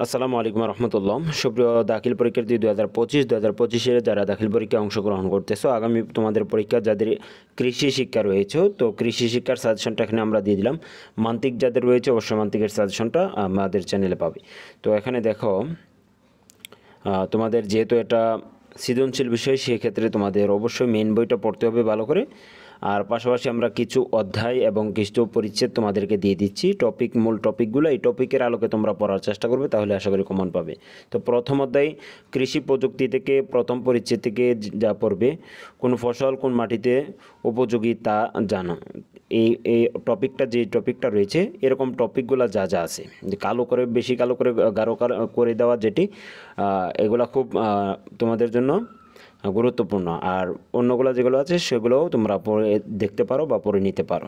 আসসালামু আলাইকুম রহমতুল্লাহ। সুপ্রিয় দাখিল পরীক্ষার্থী 2025 যারা দাখিল পরীক্ষায় অংশগ্রহণ করতেছো, আগামী তোমাদের পরীক্ষা যাদের কৃষি শিক্ষা রয়েছে, তো কৃষি শিক্ষার সাজেশনটা এখানে আমরা দিয়ে দিলাম। মান্তিক যাদের রয়েছে অবশ্যই মান্তিকের সাজেশনটা আমাদের চ্যানেলে পাবে। তো এখানে দেখো তোমাদের যেহেতু এটা সৃজনশীল বিষয়, সেক্ষেত্রে তোমাদের অবশ্যই মেন বইটা পড়তে হবে ভালো করে। আর পাশাপাশি আমরা কিছু অধ্যায় এবং কিছু পরিচ্ছেদ তোমাদেরকে দিয়ে দিচ্ছি, মূল টপিকগুলো এই টপিকের আলোকে তোমরা পড়ার চেষ্টা করবে, তাহলে আশা করি কমন পাবে। তো প্রথম অধ্যায় কৃষি প্রযুক্তি থেকে প্রথম পরিচ্ছেদ থেকে যা পড়বে, কোন ফসল কোন মাটিতে উপযোগী তা জানো। এই টপিকটা রয়েছে, এরকম টপিকগুলো যা যা আছে, যে কালো করে বেশি কালো করে গাঢ় করে দেওয়া যেটি, এগুলা খুব তোমাদের জন্য গুরুত্বপূর্ণ। আর অন্যগুলো যেগুলো আছে সেগুলোও তোমরা পড়ে দেখতে পারো বা পড়ে নিতে পারো।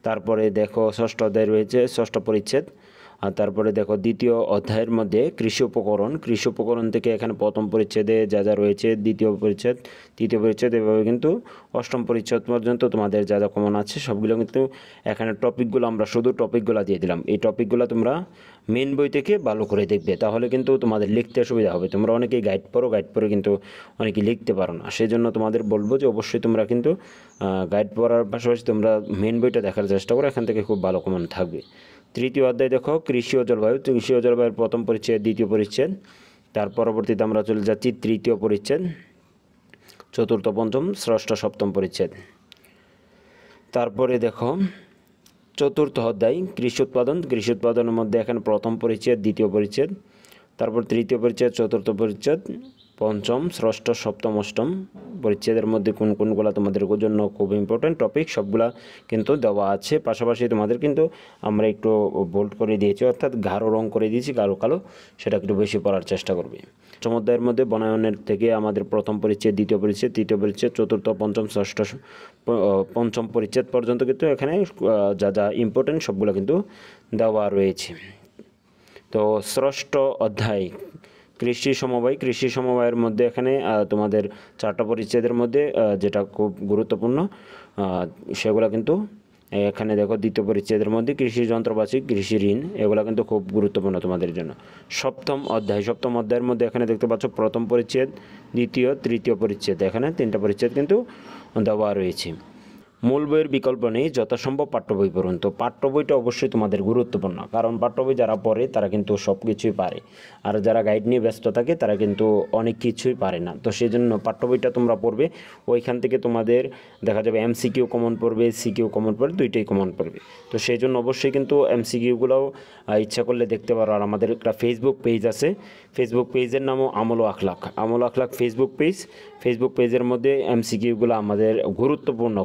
তারপরে দেখো ষষ্ঠ অধ্যায় রয়েছে, ষষ্ঠ পরিচ্ছেদ। আর তারপরে দেখো দ্বিতীয় অধ্যায়ের মধ্যে কৃষি উপকরণ থেকে এখানে প্রথম পরিচ্ছেদে যা যা রয়েছে, দ্বিতীয় পরিচ্ছেদ, তৃতীয় পরিচ্ছেদ, এভাবে কিন্তু অষ্টম পরিচ্ছেদ পর্যন্ত তোমাদের যা যা কমন আছে সবগুলো কিন্তু এখানে টপিকগুলো আমরা শুধু টপিকগুলো দিয়ে দিলাম। এই টপিকগুলো তোমরা মেন বই থেকে ভালো করে দেখবে, তাহলে কিন্তু তোমাদের লিখতে সুবিধা হবে। তোমরা অনেকেই গাইড পড়ে কিন্তু অনেকেই লিখতে পারো না, সেই জন্য তোমাদের বলবো যে অবশ্যই তোমরা কিন্তু গাইড পড়ার পাশাপাশি তোমরা মেন বইটা দেখার চেষ্টা করো, এখান থেকে খুব ভালো কমন থাকবে। তৃতীয় অধ্যায় দেখো কৃষি ও জলবায়ুর প্রথম পরিচ্ছেদ, দ্বিতীয় পরিচ্ছেদ। তার পরবর্তীতে আমরা চলে যাচ্ছি তৃতীয় পরিচ্ছেদ, চতুর্থ, পঞ্চম, ষষ্ঠ, সপ্তম পরিচ্ছেদ। তারপরে দেখো চতুর্থ অধ্যায় কৃষি উৎপাদনের মধ্যে এখানে প্রথম পরিচ্ছেদ, দ্বিতীয় পরিচ্ছেদ, তারপর তৃতীয় পরিচ্ছেদ, চতুর্থ পরিচ্ছেদ, পঞ্চম, ষষ্ঠ, সপ্তম, অষ্টম পরিচ্ছেদের মধ্যে কোনগুলো তোমাদের জন্য খুব ইম্পর্টেন্ট টপিক সবগুলা কিন্তু দেওয়া আছে। পাশাপাশি তোমাদের কিন্তু আমরা একটু বোল্ড করে দিয়েছি, অর্থাৎ গাঢ় রং করে দিয়েছি, কালো, সেটা একটু বেশি পড়ার চেষ্টা করবে। পঞ্চম অধ্যায়ের মধ্যে বনায়নের থেকে আমাদের প্রথম পরিচ্ছেদ, দ্বিতীয় পরিচ্ছেদ, তৃতীয় পরিচ্ছেদ, চতুর্থ, পঞ্চম, ষষ্ঠ, পঞ্চম পরিচ্ছেদ পর্যন্ত কিন্তু এখানে যা যা ইম্পর্টেন্ট সবগুলো কিন্তু দেওয়া রয়েছে। তো ষষ্ঠ অধ্যায় কৃষি সমবায়ের মধ্যে এখানে তোমাদের চারটা পরিচ্ছেদের মধ্যে যেটা খুব গুরুত্বপূর্ণ সেগুলো কিন্তু এখানে দেখো দ্বিতীয় পরিচ্ছেদের মধ্যে কৃষি যন্ত্রপাতি, কৃষি ঋণ, এগুলো কিন্তু খুব গুরুত্বপূর্ণ তোমাদের জন্য। সপ্তম অধ্যায়ের মধ্যে এখানে দেখতে পাচ্ছ প্রথম পরিচ্ছেদ, দ্বিতীয়, তৃতীয় পরিচ্ছেদ, এখানে তিনটা পরিচ্ছেদ কিন্তু দেওয়া রয়েছে। মূল বইয়ের বিকল্প নেই, যথাসম্ভব পাঠ্য বই পড়ুন। তো পাঠ্য বইটা অবশ্যই তোমাদের গুরুত্বপূর্ণ, কারণ পাঠ্য বই যারা পড়ে তারা কিন্তু সব কিছুই পারে, আর যারা গাইড নিয়ে ব্যস্ত থাকে তারা কিন্তু অনেক কিছুই পারে না। তো সেই জন্য পাঠ্য বইটা তোমরা পড়বে, ওইখান থেকে তোমাদের দেখা যাবে এমসিকিউ কমন পড়বে, সিকিউ কমন পড়বে, দুইটাই কমন পড়বে। তো সেই জন্য অবশ্যই কিন্তু এমসিকিউগুলোও ইচ্ছা করলে দেখতে পারো। আর আমাদের একটা ফেসবুক পেজ আছে, ফেসবুক পেজের নামও আমল ও আখলাক ফেসবুক পেজের মধ্যে এমসিকিউগুলো আমাদের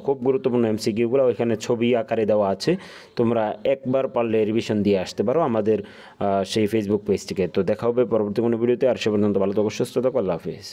খুব গুরুত্বপূর্ণ এমসিকিউগুলো ওইখানে ছবি আকারে দেওয়া আছে, তোমরা একবার পারলে রিভিশন দিয়ে আসতে পারো আমাদের সেই ফেসবুক পেজ থেকে। তো দেখা হবে পরবর্তী কোনো ভিডিওতে, আর সে পর্যন্ত ভালো থাকো, সুস্থ থাকো, আল্লাহ হাফিজ।